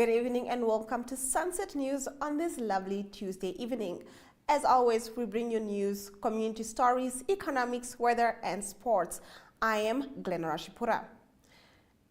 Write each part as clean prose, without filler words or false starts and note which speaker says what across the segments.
Speaker 1: Good evening and welcome to Sunset News on this lovely Tuesday evening. As always, we bring you news, community stories, economics, weather, and sports. I am Glenn Rashipura.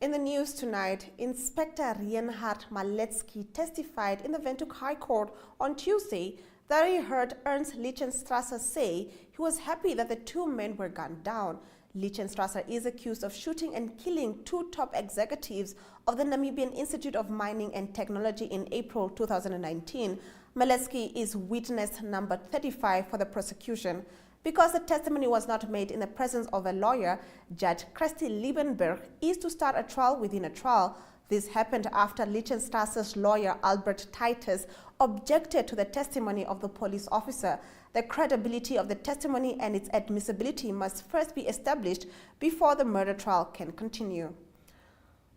Speaker 1: In the news tonight, Inspector Reinhard Maletsky testified in the Windhoek High Court on Tuesday that he heard Ernst Lichtenstrasser say he was happy that the two men were gunned down. Lichtenstrasser is accused of shooting and killing two top executives of the Namibian Institute of Mining and Technology in April 2019. Maletsky is witness number 35 for the prosecution. Because the testimony was not made in the presence of a lawyer, Judge Christy Liebenberg is to start a trial within a trial. This happened after Lichtenstrasser's lawyer, Albert Titus, objected to the testimony of the police officer. The credibility of the testimony and its admissibility must first be established before the murder trial can continue.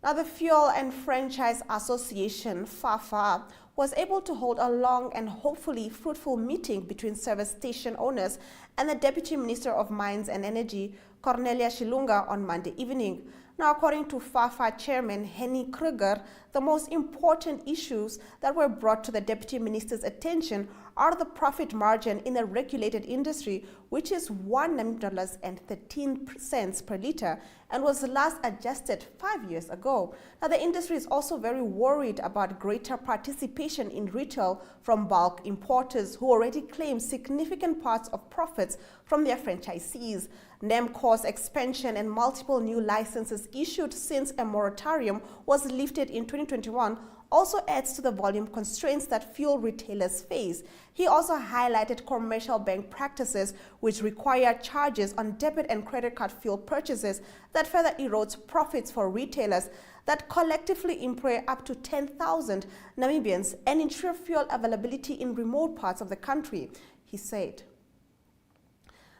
Speaker 1: Now, the Fuel and Franchise Association, FAFA, was able to hold a long and hopefully fruitful meeting between service station owners and the Deputy Minister of Mines and Energy, Cornelia Shilunga, on Monday evening. Now, according to FAFA Chairman Henny Kruger, the most important issues that were brought to the Deputy Minister's attention are the profit margin in the regulated industry, which is $1.13 per litre and was last adjusted 5 years ago. Now, the industry is also very worried about greater participation in retail from bulk importers who already claim significant parts of profits from their franchisees. NEMCO's expansion and multiple new licenses issued since a moratorium was lifted in 2021 also adds to the volume constraints that fuel retailers face. He also highlighted commercial bank practices which require charges on debit and credit card fuel purchases that further erodes profits for retailers that collectively employ up to 10,000 Namibians and ensure fuel availability in remote parts of the country, he said.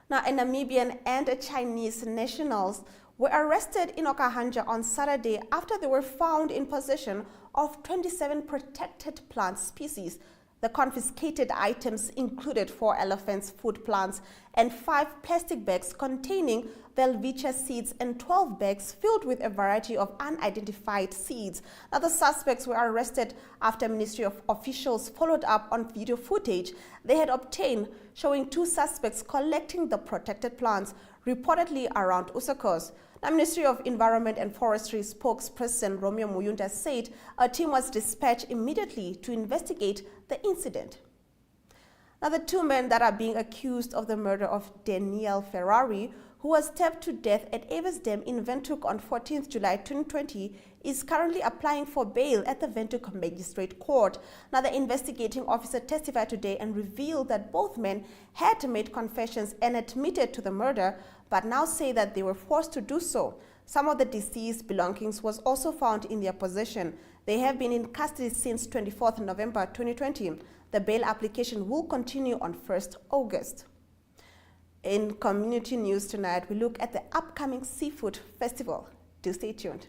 Speaker 1: Now, a Namibian and a Chinese nationals were arrested in Okahanja on Saturday after they were found in possession of 27 protected plant species. The confiscated items included 4 elephants' food plants and 5 plastic bags containing Welwitschia seeds and 12 bags filled with a variety of unidentified seeds. Now, the suspects were arrested after Ministry of officials followed up on video footage they had obtained showing 2 suspects collecting the protected plants, reportedly around Usakos. The Ministry of Environment and Forestry spokesperson Romeo Muyunda said a team was dispatched immediately to investigate the incident. Now, the 2 men that are being accused of the murder of Daniel Ferrari, who was stabbed to death at Eversdam in Windhoek on 14th July 2020, is currently applying for bail at the Windhoek Magistrate Court. Now, the investigating officer testified today and revealed that both men had made confessions and admitted to the murder, but now say that they were forced to do so. Some of the deceased belongings was also found in their possession. They have been in custody since 24th November 2020. The bail application will continue on 1st August. In community news tonight, we look at the upcoming Seafood Festival. Do stay tuned.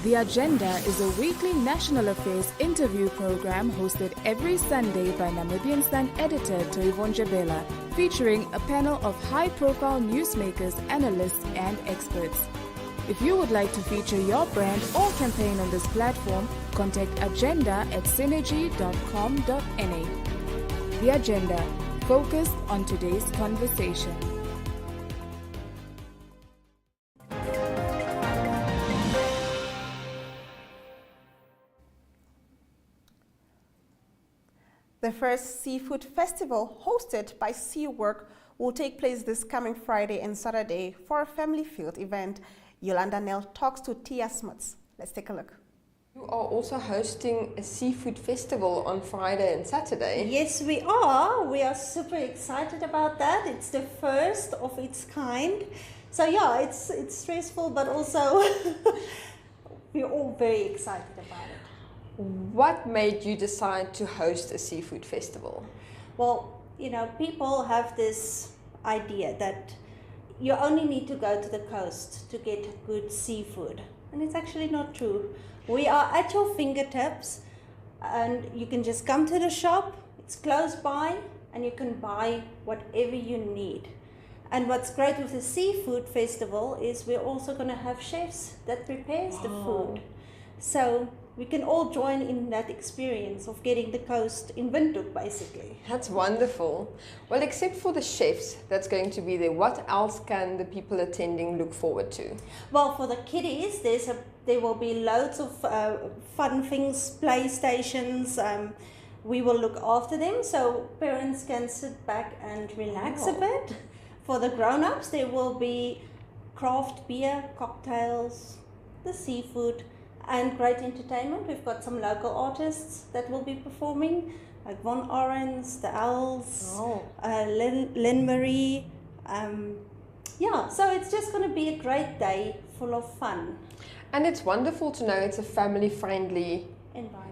Speaker 2: The Agenda is a weekly national affairs interview program hosted every Sunday by Namibian Sun editor Toyvon Jabela, featuring a panel of high-profile newsmakers, analysts, and experts. If you would like to feature your brand or campaign on this platform, contact agenda@synergy.com.na. The Agenda, focused on today's conversation.
Speaker 1: The first Seafood Festival, hosted by SeaWork, will take place this coming Friday and Saturday for a family field event. Yolanda Nell talks to Tia Smuts. Let's take a look.
Speaker 3: You are also hosting a seafood festival on Friday and Saturday.
Speaker 4: Yes, we are. We are super excited about that. It's the first of its kind. So yeah, it's stressful, but also we're all very excited about it.
Speaker 3: What made you decide to host a seafood festival?
Speaker 4: Well, you know, people have this idea that you only need to go to the coast to get good seafood. And it's actually not true. We are at your fingertips and you can just come to the shop, it's close by, and you can buy whatever you need. And what's great with the seafood festival is we're also going to have chefs that prepares the food. So we can all join in that experience of getting the coast in Windhoek, basically.
Speaker 3: That's wonderful. Well, except for the chefs that's going to be there, what else can the people attending look forward to?
Speaker 4: Well, for the kiddies, there will be loads of fun things, playstations. We will look after them so parents can sit back and relax a bit. For the grown-ups, there will be craft beer, cocktails, the seafood, and great entertainment. We've got some local artists that will be performing, like Von Orens, the Owls, Lynn Marie. So it's just going to be a great day full of fun.
Speaker 3: And it's wonderful to know it's a family-friendly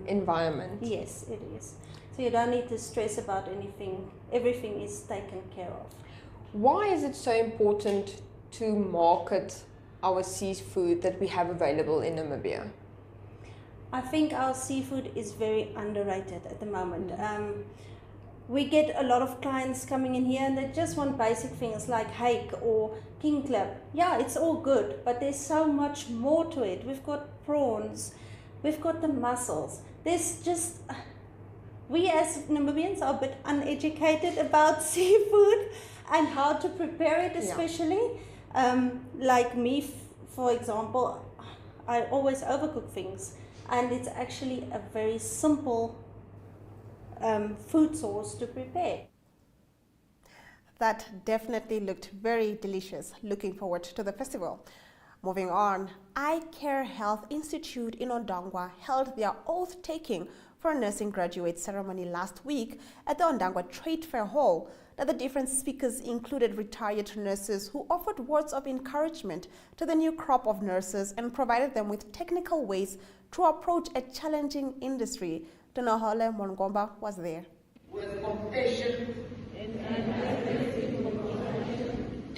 Speaker 3: environment.
Speaker 4: Yes, it is. So you don't need to stress about anything. Everything is taken care of.
Speaker 3: Why is it so important to market our seafood that we have available in Namibia?
Speaker 4: I think our seafood is very underrated at the moment. We get a lot of clients coming in here and they just want basic things like hake or king club. Yeah, it's all good, but there's so much more to it. We've got prawns, we've got the mussels. There's just, we as Namibians are a bit uneducated about seafood and how to prepare it especially. Like me, for example, I always overcook things, and it's actually a very simple food source to prepare.
Speaker 1: That definitely looked very delicious. Looking forward to the festival. Moving on, iCare Health Institute in Ondangwa held their oath-taking for a nursing graduate ceremony last week at the Ondangwa Trade Fair Hall. Now, the different speakers included retired nurses who offered words of encouragement to the new crop of nurses and provided them with technical ways to approach a challenging industry. Donohole Mongomba was there.
Speaker 5: With compassion and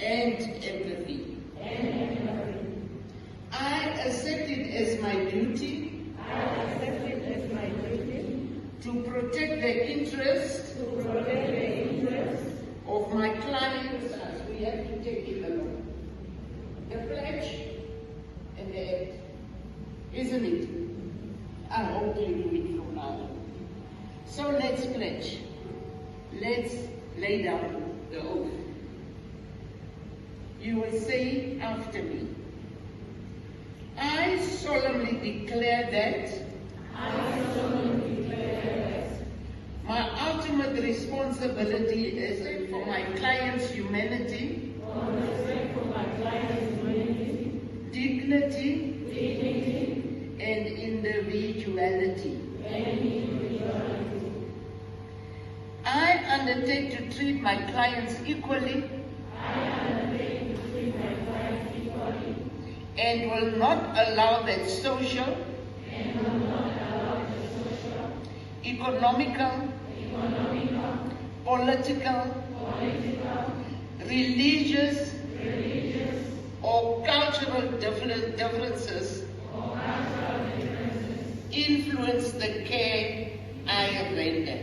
Speaker 5: empathy. I accept it as my duty to protect the interests of my clients as we have to take it along. The pledge and the act, isn't it? I hope you do it from now on. So let's pledge. Let's lay down the oath. You will say after me, I solemnly declare that my ultimate responsibility is for my client's humanity, dignity, and individuality. I undertake to treat my clients equally and will not allow that social, economical, political, religious, or cultural differences influence the care I render.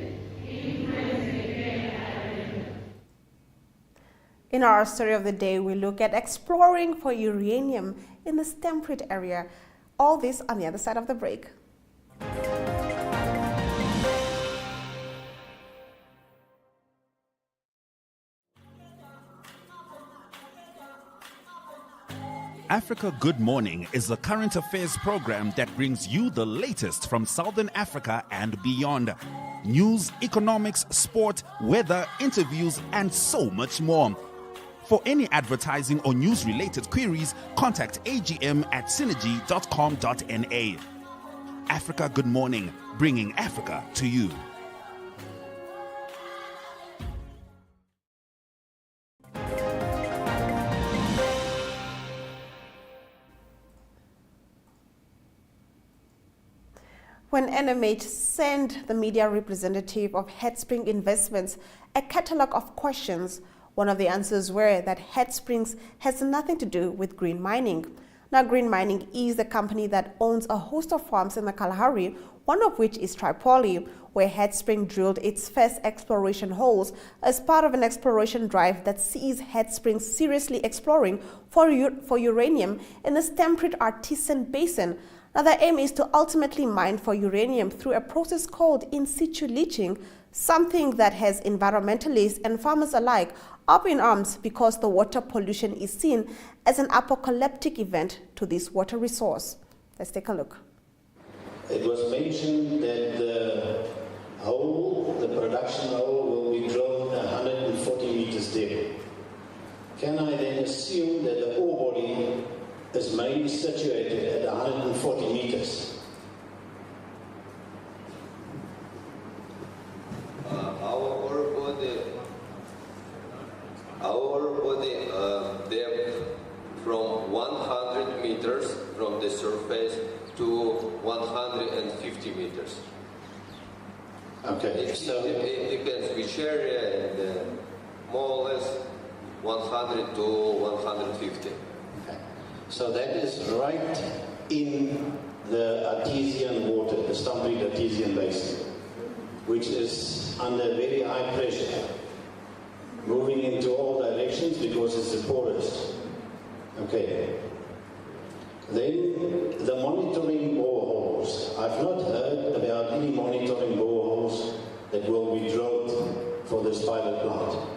Speaker 1: In our story of the day, we look at exploring for uranium in the Stamford area. All this on the other side of the break.
Speaker 6: Africa Good Morning is the current affairs program that brings you the latest from Southern Africa and beyond. News, economics, sport, weather, interviews, and so much more. For any advertising or news-related queries, contact AGM at synergy.com.na. Africa Good Morning, bringing Africa to you.
Speaker 1: When NMH sent the media representative of Headspring Investments a catalogue of questions, one of the answers were that Headsprings has nothing to do with green mining. Now, Green Mining is a company that owns a host of farms in the Kalahari, one of which is Tripoli, where Headspring drilled its first exploration holes as part of an exploration drive that sees Headspring seriously exploring for uranium in the Stempered Artisan Basin. Now, the aim is to ultimately mine for uranium through a process called in situ leaching, something that has environmentalists and farmers alike up in arms because the water pollution is seen as an apocalyptic event to this water resource. Let's take a look.
Speaker 7: It was mentioned that the production hole, will be drilled 140 meters deep. Can I then assume that the ore body is mainly situated at 140 meters?
Speaker 8: Our body depth from 100 meters from the surface to 150 meters.
Speaker 7: Okay,
Speaker 8: It depends which area, and more or less 100 to 150.
Speaker 7: okay. So that is right in the artesian water, the Stempered Artesian Basin, which is under very high pressure, moving into all directions because it's the poorest. Okay. Then the monitoring boreholes. I've not heard about any monitoring boreholes that will be drilled for this pilot plant.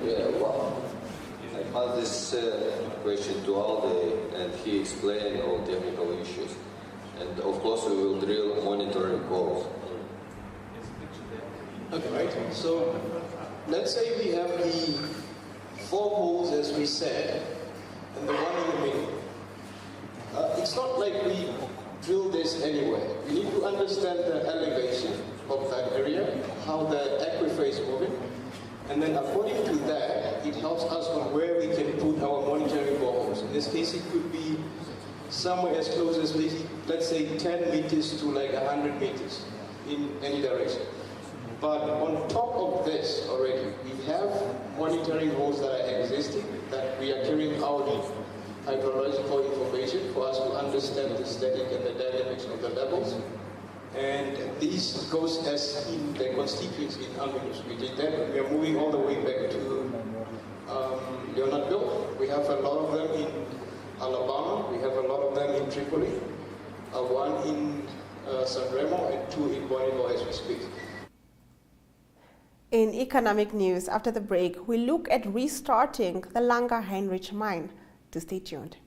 Speaker 8: Yeah, well, I passed this question to Alde, and he explained all technical issues. And of course, we will drill monitoring holes.
Speaker 9: Okay, right. So let's say we have the 4 holes, as we said, and the one in the middle. It's not like we drill this anywhere. We need to understand the elevation of that area, how the aquifer is moving, and then according to that, it helps us on where we can put our monitoring boreholes. In this case, it could be somewhere as close as, let's say, 10 meters to like 100 meters in any direction. But on top of this already, we have monitoring holes that are existing, that we are carrying out hydrological information for us to understand the static and the dynamics of the levels. And this goes as in the constituents in Alminus. We did that, but we are moving all the way back to Leonardville. We have a lot of them in Alabama, we have a lot of them in Tripoli, one in San Remo and 2 in Bonneville as we speak.
Speaker 1: In economic news, after the break, we look at restarting the Langer Heinrich mine. To stay tuned.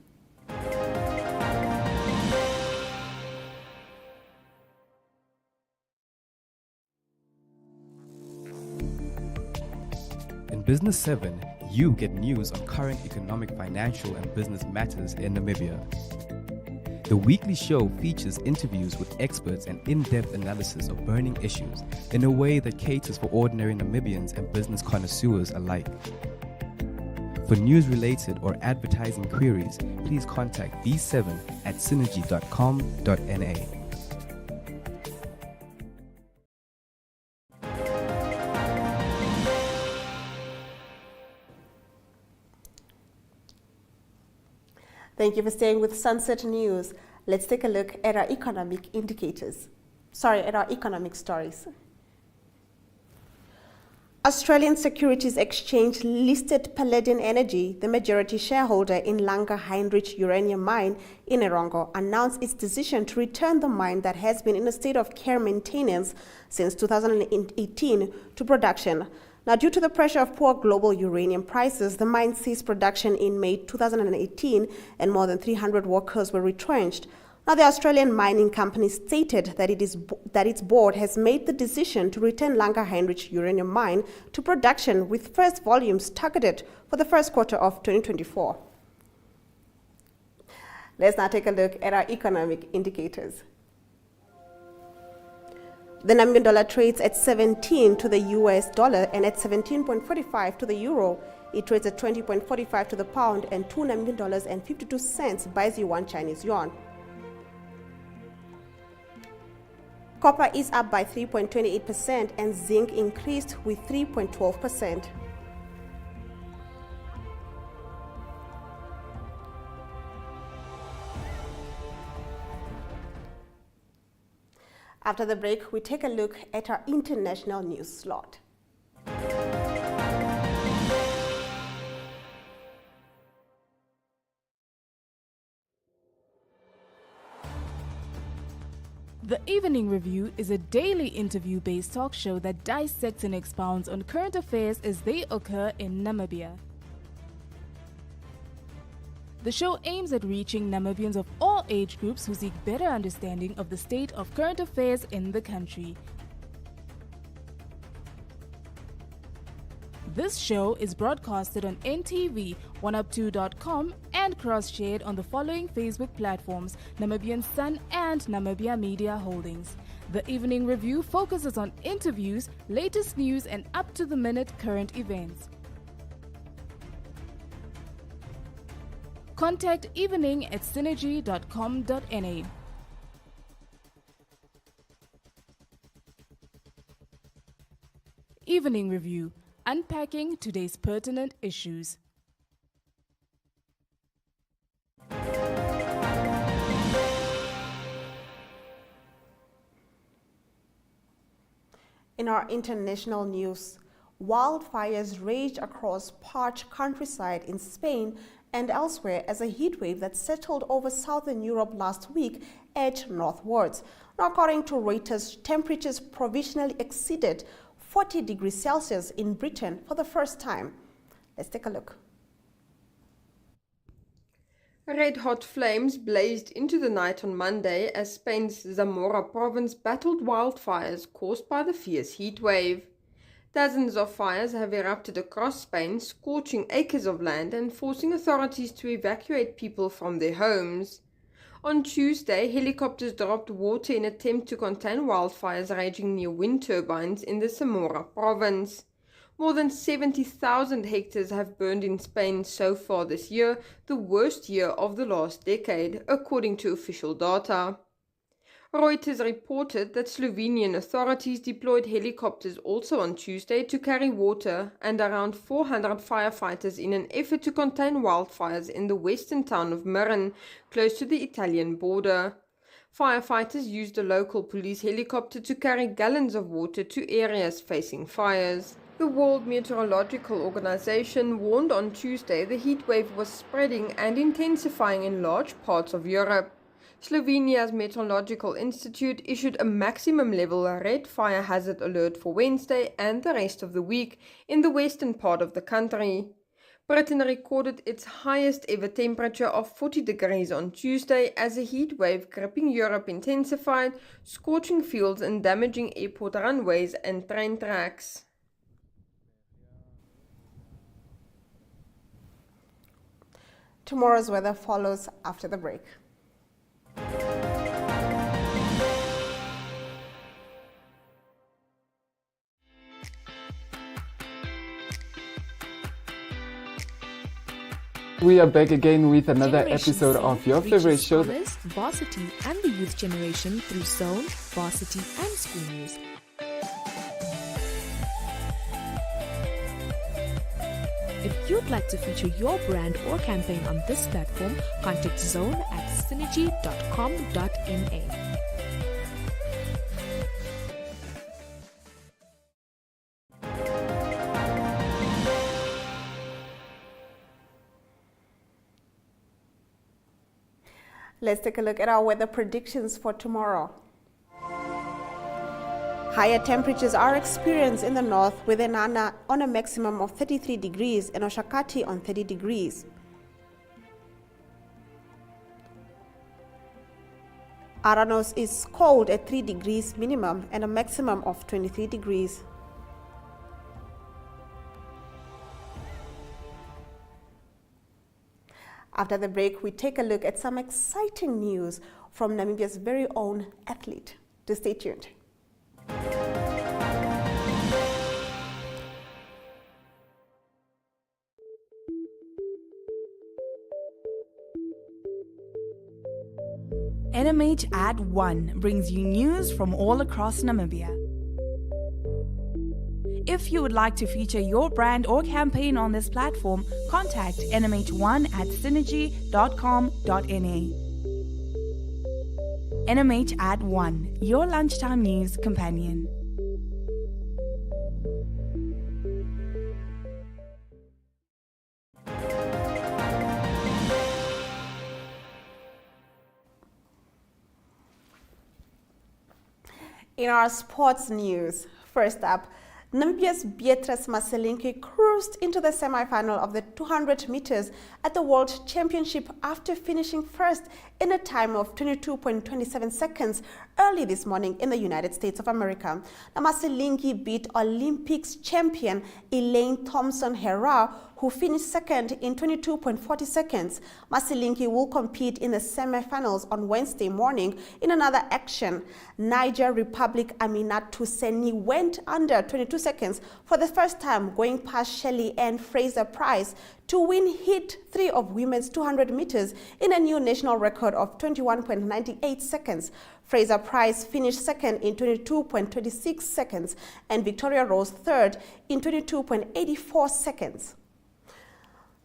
Speaker 10: In Business 7, you get news on current economic, financial, and business matters in Namibia. The weekly show features interviews with experts and in-depth analysis of burning issues in a way that caters for ordinary Namibians and business connoisseurs alike. For news-related or advertising queries, please contact B7 at synergy.com.na.
Speaker 1: Thank you for staying with Sunset News. Let's take a look at our economic at our economic stories. Australian Securities Exchange listed Paladin Energy, the majority shareholder in Langer Heinrich uranium mine in Erongo, announced its decision to return the mine that has been in a state of care maintenance since 2018 to production. Now, due to the pressure of poor global uranium prices, the mine ceased production in May 2018 and more than 300 workers were retrenched. Now, the Australian mining company stated that its board has made the decision to return Langer Heinrich uranium mine to production with first volumes targeted for the first quarter of 2024. Let's now take a look at our economic indicators. The Namibian dollar trades at 17 to the US dollar and at 17.45 to the euro. It trades at 20.45 to the pound and 2 Namibian dollars and 52 cents buys you 1 Chinese yuan. Copper is up by 3.28% and zinc increased with 3.12%. After the break, we take a look at our international news slot.
Speaker 2: The Evening Review is a daily interview-based talk show that dissects and expounds on current affairs as they occur in Namibia. The show aims at reaching Namibians of all age groups who seek better understanding of the state of current affairs in the country. This show is broadcasted on NTV, oneup2.com and cross-shared on the following Facebook platforms: Namibian Sun and Namibia Media Holdings. The Evening Review focuses on interviews, latest news and up-to-the-minute current events. Contact Evening at synergy.com.na. Evening Review, unpacking today's pertinent issues.
Speaker 1: In our international news, wildfires raged across parched countryside in Spain and elsewhere as a heat wave that settled over southern Europe last week edged northwards. Now, according to Reuters, temperatures provisionally exceeded 40 degrees Celsius in Britain for the first time. Let's take a look.
Speaker 3: Red-hot flames blazed into the night on Monday as Spain's Zamora province battled wildfires caused by the fierce heat wave. Dozens of fires have erupted across Spain, scorching acres of land and forcing authorities to evacuate people from their homes. On Tuesday, helicopters dropped water in an attempt to contain wildfires raging near wind turbines in the Zamora province. More than 70,000 hectares have burned in Spain so far this year, the worst year of the last decade, according to official data. Reuters reported that Slovenian authorities deployed helicopters also on Tuesday to carry water and around 400 firefighters in an effort to contain wildfires in the western town of Miran, close to the Italian border. Firefighters used a local police helicopter to carry gallons of water to areas facing fires. The World Meteorological Organization warned on Tuesday the heat wave was spreading and intensifying in large parts of Europe. Slovenia's Meteorological Institute issued a maximum level red fire hazard alert for Wednesday and the rest of the week in the western part of the country. Britain recorded its highest ever temperature of 40 degrees on Tuesday as a heat wave gripping Europe intensified, scorching fields and damaging airport runways and train tracks.
Speaker 1: Tomorrow's weather follows after the break.
Speaker 11: We are back again with another
Speaker 12: Generation
Speaker 11: episode
Speaker 12: Z
Speaker 11: of your
Speaker 12: reaches
Speaker 11: favorite show.
Speaker 12: Scholars, varsity and the youth generation through Zone, Varsity and School News. If you'd like to feature your brand or campaign on this platform, contact Zone at synergy.com.na.
Speaker 1: Let's take a look at our weather predictions for tomorrow. Higher temperatures are experienced in the north with Enana on a maximum of 33 degrees and Oshakati on 30 degrees. Aranos is cold at 3 degrees minimum and a maximum of 23 degrees. After the break, we take a look at some exciting news from Namibia's very own athlete. Do stay tuned.
Speaker 2: NMH at 1 brings you news from all across Namibia. If you would like to feature your brand or campaign on this platform, contact nmh1@synergy.com.na. NMH at 1, your lunchtime news companion.
Speaker 1: In our sports news, first up, Namibia's Beatrice Maselinki cruised into the semi-final of the 200 meters at the World Championship after finishing first in a time of 22.27 seconds early this morning in the United States of America. Now, Maselinki beat Olympics champion Elaine Thompson-Herah, who finished second in 22.40 seconds. Maselinki will compete in the semi-finals on Wednesday morning in another action. Niger Republic Aminatu Seni went under 22 seconds for the first time, going past Shelley Ann Fraser-Price to win Heat 3 of women's 200 meters in a new national record of 21.98 seconds. Fraser-Price finished second in 22.26 seconds and Victoria rose third in 22.84 seconds.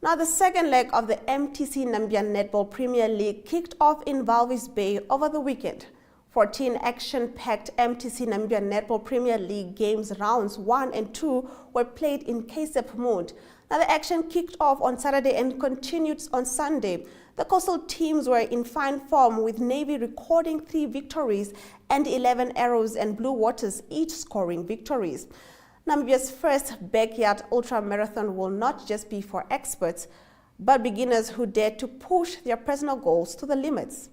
Speaker 1: Now, the second leg of the MTC Namibian Netball Premier League kicked off in Walvis Bay over the weekend. 14 action-packed MTC Namibian Netball Premier League games rounds 1 and 2 were played in KSEP mode. Now, the action kicked off on Saturday and continued on Sunday. The coastal teams were in fine form, with Navy recording 3 victories and 11 Arrows and Blue Waters each scoring victories. Namibia's first backyard ultra marathon will not just be for experts, but beginners who dare to push their personal goals to the limits.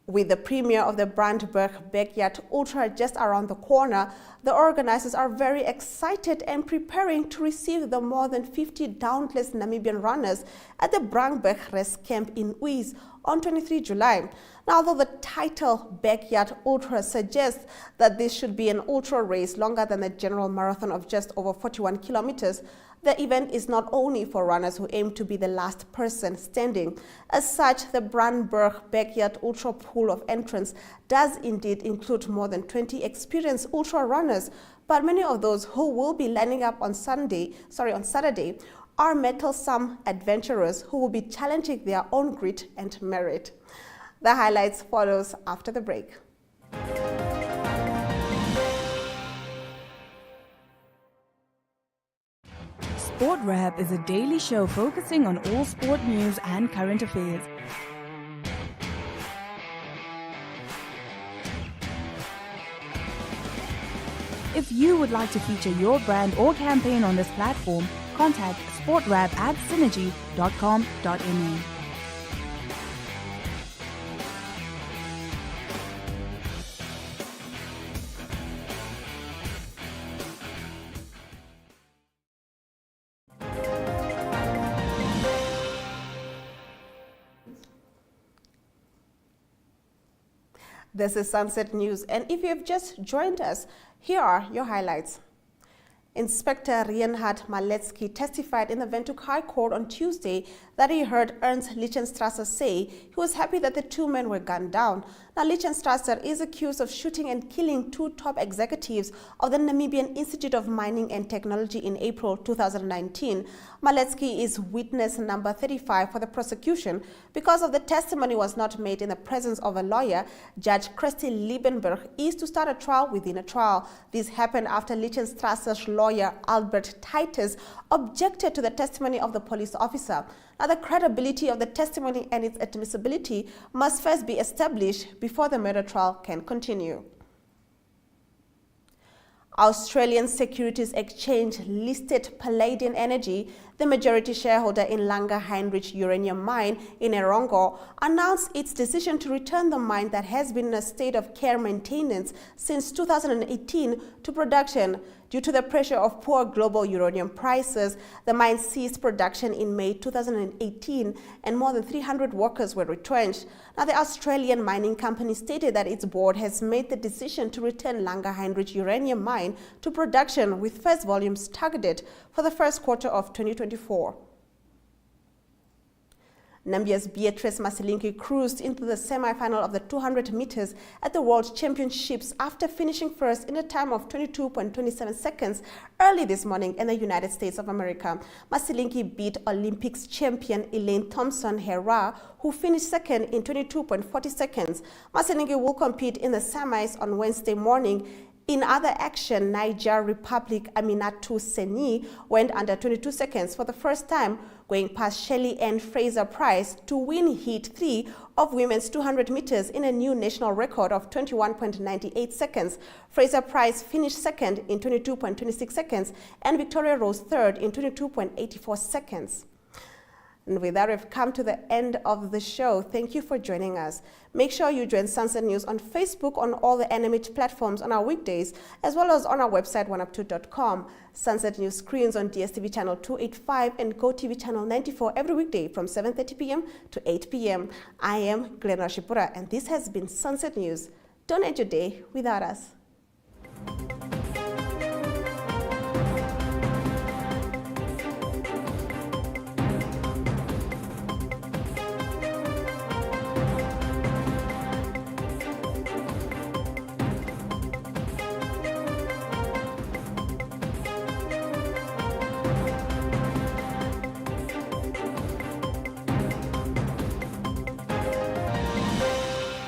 Speaker 1: With the premiere of the Brandberg Backyard Ultra just around the corner, the organizers are very excited and preparing to receive the more than 50 dauntless Namibian runners at the Brandberg Rest Camp in Uys on 23 July. Now, although the title Backyard Ultra suggests that this should be an ultra race longer than the general marathon of just over 41 kilometers, the event is not only for runners who aim to be the last person standing. As such, the Brandberg Backyard Ultra pool of entrants does indeed include more than 20 experienced ultra runners, but many of those who will be lining up on Saturday are mettlesome adventurers who will be challenging their own grit and merit. The highlights follows after the break.
Speaker 2: Sport Wrap is a daily show focusing on all sport news and current affairs. If you would like to feature your brand or campaign on this platform, contact sportwrap@synergy.com.na.
Speaker 1: This is Sunset News, and if you have just joined us, here are your highlights. Inspector Reinhard Maletsky testified in the Windhoek High Court on Tuesday that he heard Ernst Lichtenstrasser say he was happy that the 2 men were gunned down. Now, Lichtenstrasser is accused of shooting and killing 2 top executives of the Namibian Institute of Mining and Technology in April 2019. Maletsky is witness number 35 for the prosecution. Because of the testimony was not made in the presence of a lawyer, Judge Christy Liebenberg is to start a trial within a trial. This happened after Lichtenstrasser's lawyer, Albert Titus, objected to the testimony of the police officer. Now, the credibility of the testimony and its admissibility must first be established before the murder trial can continue. Australian Securities Exchange listed Palladian Energy, the majority shareholder in Langer Heinrich uranium mine in Erongo, announced its decision to return the mine that has been in a state of care maintenance since 2018 to production. Due to the pressure of poor global uranium prices, the mine ceased production in May 2018 and more than 300 workers were retrenched. Now, the Australian mining company stated that its board has made the decision to return Langer Heinrich uranium mine to production, with first volumes targeted for the first quarter of 2024. Nambia's Beatrice Masilingi cruised into the semi-final of the 200 meters at the World Championships after finishing first in a time of 22.27 seconds early this morning in the United States of America. Masilingi beat Olympics champion Elaine Thompson-Herah, who finished second in 22.40 seconds. Masilingi will compete in the semis on Wednesday morning. In other action, Niger Republic Aminatu Seni went under 22 seconds for the first time, going past Shelley Ann Fraser-Price to win Heat 3 of women's 200 meters in a new national record of 21.98 seconds. Fraser-Price finished second in 22.26 seconds, and Victoria rose third in 22.84 seconds. And with that, we've come to the end of the show. Thank you for joining us. Make sure you join Sunset News on Facebook on all the NMH platforms on our weekdays, as well as on our website, oneup2.com. Sunset News screens on DSTV channel 285 and GoTV channel 94 every weekday from 7:30 p.m. to 8 p.m. I am Glenn Rashipura, and this has been Sunset News. Don't end your day without us.